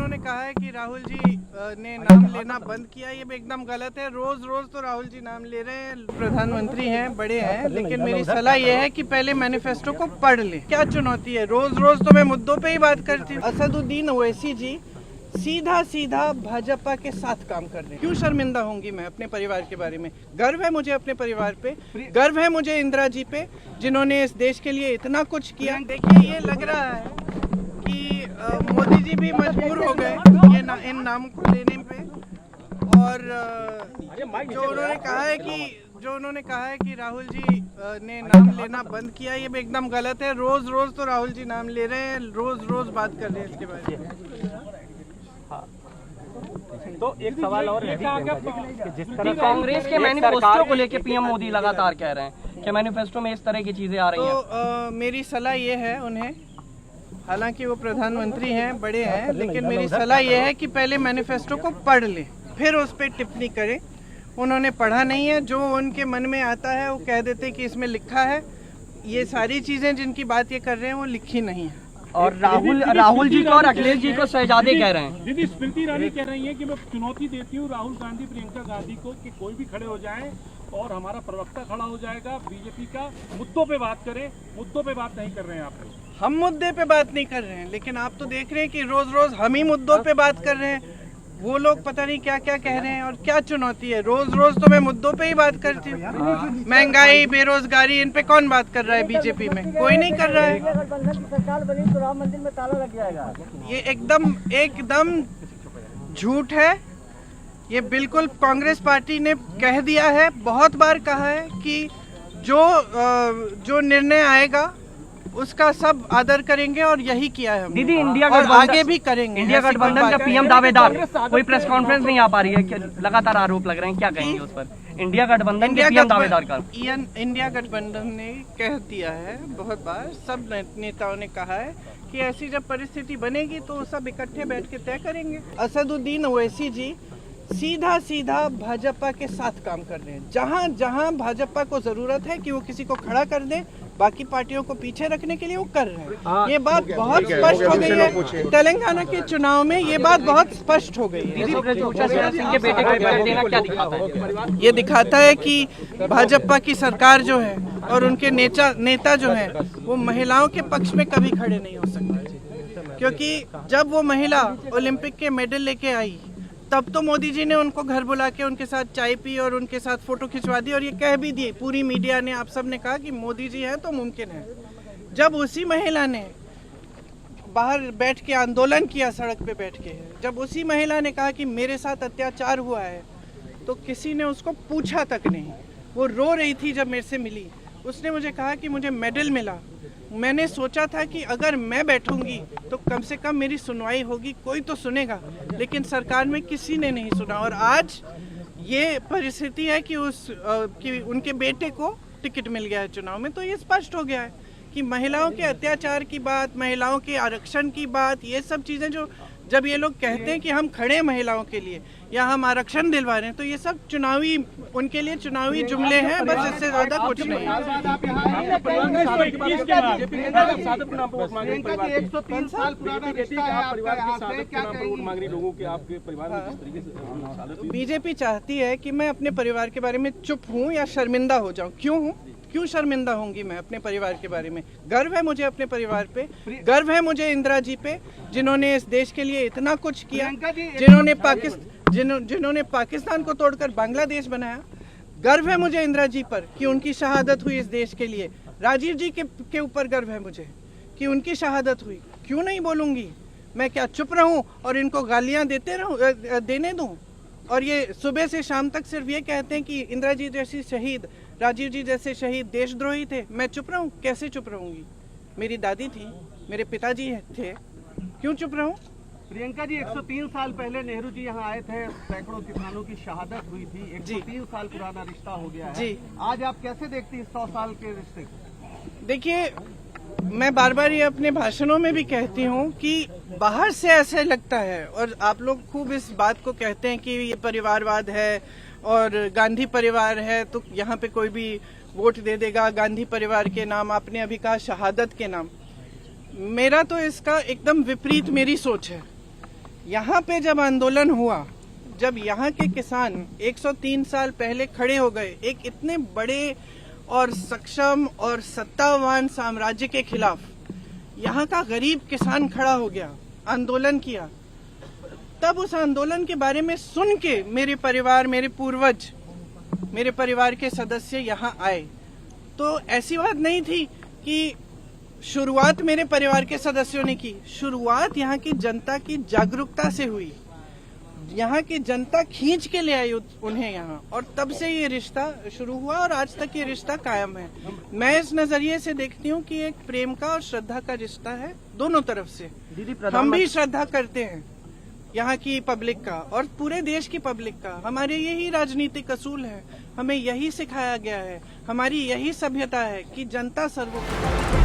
उन्होंने कहा है कि राहुल जी ने नाम लेना बंद किया, ये एकदम गलत है। रोज रोज तो राहुल जी नाम ले रहे हैं, प्रधानमंत्री हैं, बड़े हैं, लेकिन मेरी सलाह ये है कि पहले मैनिफेस्टो को पढ़ ले। क्या चुनौती है, रोज रोज तो मैं मुद्दों पे ही बात करती हूँ। असदुद्दीन ओवैसी जी सीधा सीधा भाजपा के साथ काम कर रहे हैं। क्यों शर्मिंदा होंगी मैं अपने परिवार के बारे में? गर्व है मुझे अपने परिवार पे, गर्व है मुझे इंदिरा जी पे, जिन्होंने इस देश के लिए इतना कुछ किया। देखिए, ये लग रहा है कि मोदी जी भी मजबूर हो गए इन नामों को लेने पे, और जो उन्होंने कहा है कि राहुल जी ने नाम लेना बंद किया, ये एकदम गलत है। रोज रोज तो राहुल जी नाम ले रहे हैं, रोज रोज बात कर रहे हैं इसके बारे में। तो एक सवाल और है कि जिस तरह कांग्रेस के मैनिफेस्टो को लेकर पीएम मोदी लगातार कह रहे हैं कि मैनिफेस्टो में इस तरह की चीजें आ रही हैं। तो मेरी सलाह ये है उन्हें, हालांकि वो प्रधानमंत्री हैं, बड़े हैं, लेकिन मेरी सलाह ये है कि पहले मैनिफेस्टो को पढ़ ले, फिर उस पर टिप्पणी करें। उन्होंने पढ़ा नहीं है, जो उनके मन में आता है वो कह देते कि इसमें लिखा है। ये सारी चीजें जिनकी बात ये कर रहे हैं वो लिखी नहीं है। और राहुल जी को और अखिलेश जी को शहजादे कह रहे हैं। दीदी स्मृति ईरानी कह रही है कि मैं चुनौती देती हूँ राहुल गांधी, प्रियंका गांधी को कि कोई भी खड़े हो जाए और हमारा प्रवक्ता खड़ा हो जाएगा, बीजेपी का मुद्दों पे बात करें। मुद्दों पे बात नहीं कर रहे हैं आप लोग। हम मुद्दे पे बात नहीं कर रहे हैं, लेकिन आप तो देख रहे हैं कि रोज रोज हम ही मुद्दों पे बात कर रहे हैं। वो लोग पता नहीं क्या क्या कह रहे हैं। और क्या चुनौती है, रोज रोज तो मैं मुद्दों पे ही बात करती हूँ। महंगाई, बेरोजगारी, इन पे कौन बात कर रहा है? बीजेपी में कोई नहीं कर रहा है। गठबंधन की सरकार बनी तो राम मंदिर में ताला लग जाएगा। ये एकदम झूठ है। ये बिल्कुल कांग्रेस पार्टी ने कह दिया है, बहुत बार कहा है कि जो निर्णय आएगा उसका सब आदर करेंगे, और यही किया है हमने। दीदी, इंडिया और गठबंधन आगे भी करेंगे। इंडिया गठबंधन का पीएम दावेदार कोई प्रेस कॉन्फ्रेंस नहीं आ पा रही है, लगातार आरोप लग रहे हैं, क्या कहेंगे उस पर? इंडिया गठबंधन के पीएम दावेदार का इंडिया गठबंधन ने कह दिया है बहुत बार, सब नेताओं ने कहा है कि ऐसी जब परिस्थिति बनेगी तो सब इकट्ठे बैठ के तय करेंगे। असदुद्दीन ओवैसी जी सीधा सीधा भाजपा के साथ काम कर रहे हैं। जहां जहां भाजपा को जरूरत है कि वो किसी को खड़ा कर दे, बाकी पार्टियों को पीछे रखने के लिए वो कर रहे हैं। ये बात बहुत स्पष्ट हो गई है। तेलंगाना के चुनाव में ये बात बहुत स्पष्ट हो गई है। ये दिखाता है कि भाजपा की सरकार जो है और उनके नेता जो है वो महिलाओं के पक्ष में कभी खड़े नहीं हो सकते, क्योंकि जब वो महिला ओलंपिक के मेडल लेके आई तब तो मोदी जी ने उनको घर बुला के उनके साथ चाय पी और उनके साथ फोटो खिंचवा दी, और ये कह भी दिए, पूरी मीडिया ने, आप सब ने कहा कि मोदी जी हैं तो मुमकिन है। जब उसी महिला ने बाहर बैठ के आंदोलन किया, सड़क पे बैठ के, जब उसी महिला ने कहा कि मेरे साथ अत्याचार हुआ है, तो किसी ने उसको पूछा तक नहीं। वो रो रही थी जब मेरे से मिली, उसने मुझे कहा कि मुझे मेडल मिला। मैंने सोचा था कि अगर मैं बैठूंगी तो कम से कम मेरी सुनवाई होगी, कोई तो सुनेगा, लेकिन सरकार में किसी ने नहीं सुना। और आज ये परिस्थिति है कि कि उनके बेटे को टिकट मिल गया है चुनाव में। तो ये स्पष्ट हो गया है कि महिलाओं के अत्याचार की बात, महिलाओं के आरक्षण की बात, ये सब चीज़ें जो जब ये लोग कहते हैं कि हम खड़े हैं महिलाओं के लिए या हम आरक्षण दिलवा रहे हैं, तो ये सब चुनावी, उनके लिए चुनावी जुमले हैं, बस इससे ज्यादा कुछ नहीं। बीजेपी चाहती है कि मैं अपने परिवार के बारे में चुप हूँ या शर्मिंदा हो जाऊँ। क्यों शर्मिंदा होंगी मैं अपने परिवार के बारे में? गर्व है मुझे अपने परिवार पे, गर्व है मुझे इंदिरा जी पे, जिन्होंने इस देश के लिए इतना कुछ किया, जिन्होंने पाकिस्तान को तोड़कर बांग्लादेश बनाया। गर्व है मुझे इंदिरा जी पर कि उनकी शहादत हुई इस देश के लिए। राजीव जी के ऊपर गर्व है मुझे कि उनकी शहादत हुई। क्यों नहीं बोलूँगी? मैं क्या चुप रहूँ और इनको गालियाँ देने दूँ? और ये सुबह से शाम तक सिर्फ ये कहते हैं कि इंदिरा जी जैसी शहीद, राजीव जी जैसे शहीद देशद्रोही थे। मैं चुप रहूं? कैसे चुप रहूंगी? मेरी दादी थी, मेरे पिताजी थे, क्यों चुप रहूं? प्रियंका जी, 103 साल पहले नेहरू जी यहाँ आए थे, सैकड़ों किसानों की शहादत हुई थी। 103 साल पुराना रिश्ता हो गया है जी। आज आप कैसे देखती हैं 100 साल के रिश्ते? देखिए, मैं बार बार ये अपने भाषणों में भी कहती हूँ कि बाहर से ऐसे लगता है, और आप लोग खूब इस बात को कहते हैं कि ये परिवारवाद है और गांधी परिवार है तो यहाँ पे कोई भी वोट दे देगा गांधी परिवार के नाम। आपने अभी कहा शहादत के नाम। मेरा तो इसका एकदम विपरीत मेरी सोच है। यहाँ पे जब आंदोलन हुआ, जब यहाँ के किसान 103 साल पहले खड़े हो गए एक इतने बड़े और सक्षम और सत्तावान साम्राज्य के खिलाफ, यहाँ का गरीब किसान खड़ा हो गया, आंदोलन किया, तब उस आंदोलन के बारे में सुन के मेरे परिवार, मेरे पूर्वज, मेरे परिवार के सदस्य यहाँ आए। तो ऐसी बात नहीं थी कि शुरुआत मेरे परिवार के सदस्यों ने की, शुरुआत यहाँ की जनता की जागरूकता से हुई। यहाँ की जनता खींच के ले आई उन्हें यहाँ, और तब से ये रिश्ता शुरू हुआ और आज तक ये रिश्ता कायम है। मैं इस नजरिए से देखती हूँ कि एक प्रेम का और श्रद्धा का रिश्ता है दोनों तरफ से। हम भी श्रद्धा करते हैं यहाँ की पब्लिक का और पूरे देश की पब्लिक का। हमारे यही राजनीतिक असूल है, हमें यही सिखाया गया है, हमारी यही सभ्यता है कि जनता सर्वोपरि।